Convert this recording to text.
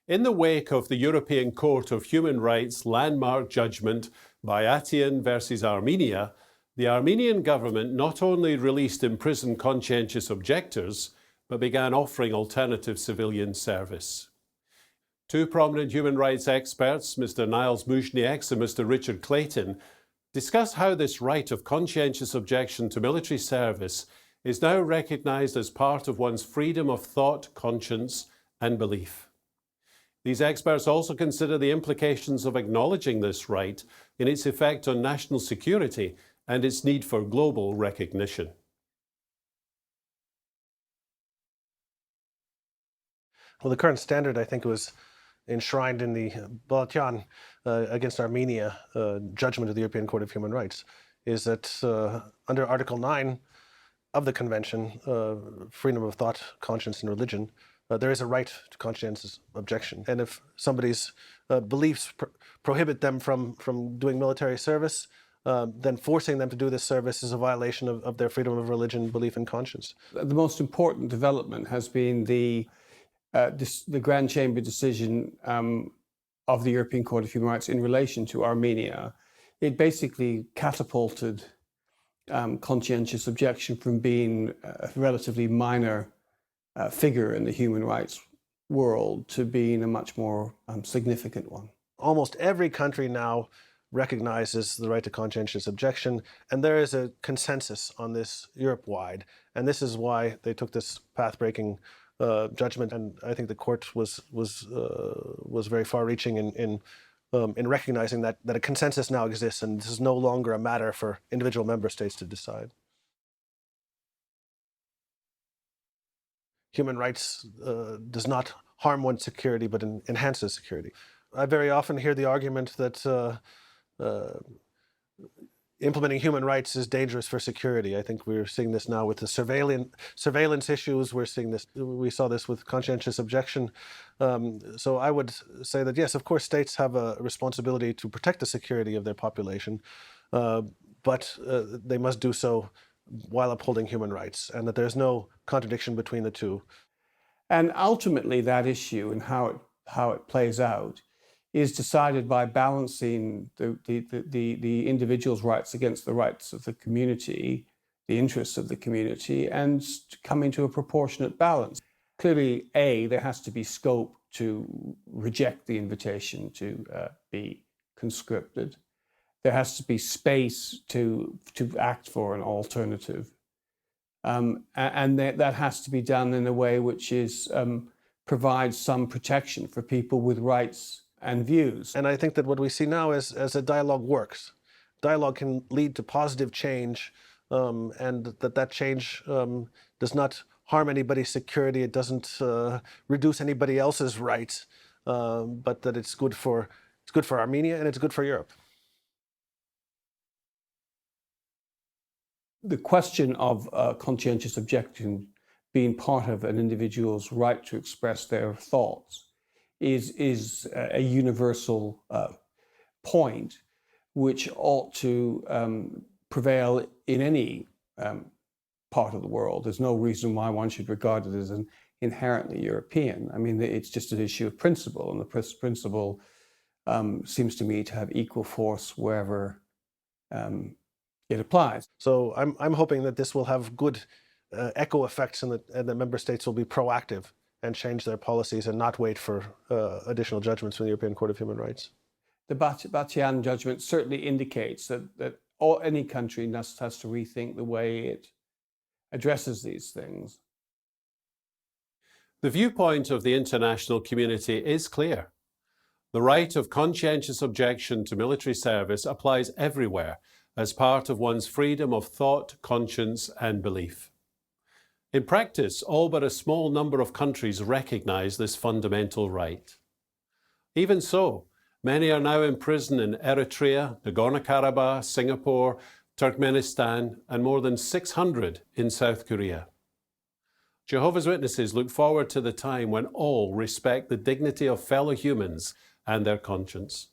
In the wake of the European Court of Human Rights landmark judgment Bayatian versus Armenia, the Armenian government not only released imprisoned conscientious objectors, but began offering alternative civilian service. Two prominent human rights experts, Mr. Niles Muzhnieks and Mr. Richard Clayton, discuss how this right of conscientious objection to military service is now recognized as part of one's freedom of thought, conscience, and belief. These experts also consider the implications of acknowledging this right in its effect on national security and its need for global recognition. Well, the current standard, I think, was enshrined in the Bayatian against Armenia judgment of the European Court of Human Rights, is that under Article 9 of the Convention, freedom of thought, conscience, and religion, there is a right to conscientious objection. And if somebody's beliefs prohibit them from doing military service, then forcing them to do this service is a violation of their freedom of religion, belief, and conscience. The most important development has been the Grand Chamber decision of the European Court of Human Rights in relation to Armenia. It basically catapulted conscientious objection from being a relatively minor figure in the human rights world to being a much more significant one. Almost every country now recognizes the right to conscientious objection, and there is a consensus on this Europe-wide. And this is why they took this path-breaking judgment. And I think the court was very far-reaching in recognizing that a consensus now exists, and this is no longer a matter for individual member states to decide. Human rights does not harm one's security, but enhances security. I very often hear the argument that implementing human rights is dangerous for security. I think we're seeing this now with the surveillance issues. We saw this with conscientious objection. So I would say that, yes, of course, states have a responsibility to protect the security of their population, but they must do so while upholding human rights, and that there's no contradiction between the two. And ultimately, that issue and how it plays out is decided by balancing the individual's rights against the rights of the community, the interests of the community, and coming to a proportionate balance. Clearly, there has to be scope to reject the invitation to be conscripted. There has to be space to act for an alternative. And that has to be done in a way which provides some protection for people with rights and views. And I think that what we see now is as a dialogue works. Dialogue can lead to positive change, and that change does not harm anybody's security. It doesn't reduce anybody else's rights, but that it's good for Armenia and it's good for Europe. The question of conscientious objection being part of an individual's right to express their thoughts is a universal point which ought to prevail in any part of the world. There's no reason why one should regard it as an inherently European. I mean, it's just an issue of principle, and the principle seems to me to have equal force wherever it applies. So I'm hoping that this will have good echo effects, and that member states will be proactive and change their policies and not wait for additional judgments from the European Court of Human Rights. The Bayatian judgment certainly indicates that any country has to rethink the way it addresses these things. The viewpoint of the international community is clear. The right of conscientious objection to military service applies everywhere as part of one's freedom of thought, conscience, and belief. In practice, all but a small number of countries recognize this fundamental right. Even so, many are now in prison in Eritrea, Nagorno-Karabakh, Singapore, Turkmenistan, and more than 600 in South Korea. Jehovah's Witnesses look forward to the time when all respect the dignity of fellow humans and their conscience.